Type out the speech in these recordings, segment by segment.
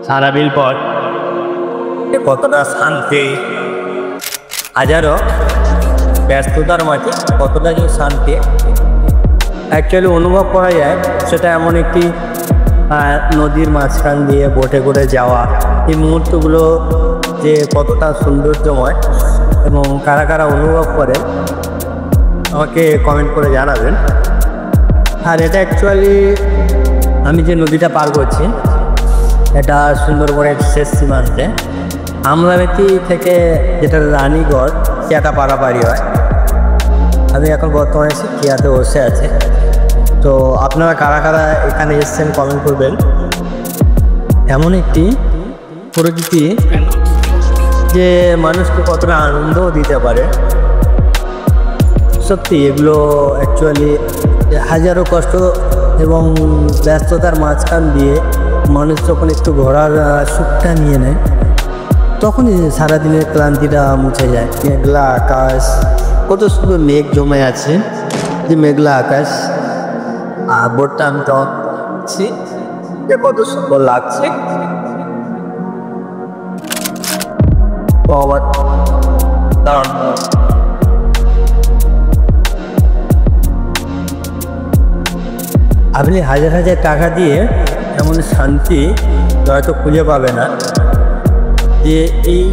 সারাদিন পর কতটা শান্তি, হাজারো ব্যস্ততার মাঝে কতটা যে শান্তি অ্যাকচুয়ালি অনুভব করা যায়, সেটা এমন একটি নদীর মাঝখান দিয়ে বোটে করে যাওয়া। এই মুহূর্তগুলো যে কতটা সৌন্দর্যময় এবং কারা কারা অনুভব করেন আমাকে কমেন্ট করে জানাবেন। আর এটা অ্যাকচুয়ালি আমি যে নদীটা পার করছি এটা সুন্দরবনের শেষ সীমান্তে, আমরাবতী থেকে যেটা রানীগড় কিয়াটা পারাপারি হয়। আমি এখন বর্তমানে কিয়াতে বসে আছি। তো আপনারা কারা কারা এখানে এসেছেন কমেন্ট করবেন। এমন একটি প্রকৃতি যে মানুষকে কতটা আনন্দও দিতে পারে। সত্যি এগুলো অ্যাকচুয়ালি হাজারো কষ্ট এবং ব্যস্ততার মাঝখান দিয়ে মানুষ যখন একটু ঘোরার সুখটা নিয়ে নেয় তখনই সারাদিনের ক্লান্তিটা মুছে যায়। মেঘলা আকাশ, কত সুন্দর মেঘ জমে আছে, যে মেঘলা আকাশ আর বোটটা আমি দেখছি যে কত সুন্দর লাগছে। আপনি হাজার হাজার টাকা দিয়ে এমন শান্তি হয়তো খুঁজে পাবে না, যে এই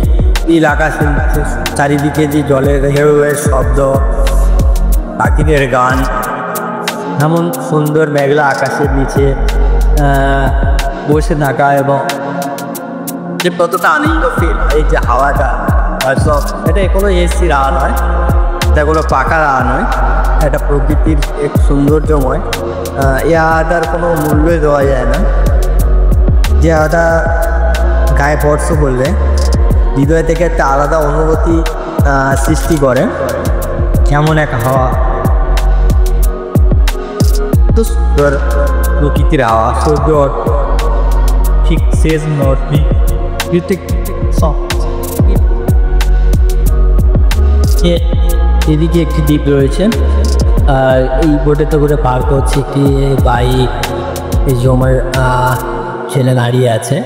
এলাকা চারিদিকে যে জলের ঢেউয়ের শব্দ, পাখিদের গান, এমন সুন্দর মেঘলা আকাশের নিচে বসে থাকা এবং যে কতটা আনন্দ ফিল, এই যে হাওয়াটা সব, এটা কোনো এসির হাওয়া নয়, এটা কোনো পাখার হাওয়া নয়, এটা প্রকৃতির এক সৌন্দর্যময়। এই হাওয়াটার কোনো মূল্যই দেওয়া যায় না। যে হাওয়াটা গায়ে স্পর্শ করলে হৃদয় থেকে একটা আলাদা অনুভূতি সৃষ্টি করে। কেমন এক হাওয়া, তো সুন্দর প্রকৃতির হাওয়া, সূর্য ঠিক শেষ নদী এদিকে একটি দ্বীপ রয়েছে। আর এই বোটেতে করে পার করছে একটি বাইক, এই জমার ছেলে দাঁড়িয়ে আছে।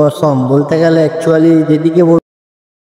অসম বলতে গেলে অ্যাকচুয়ালি যেদিকে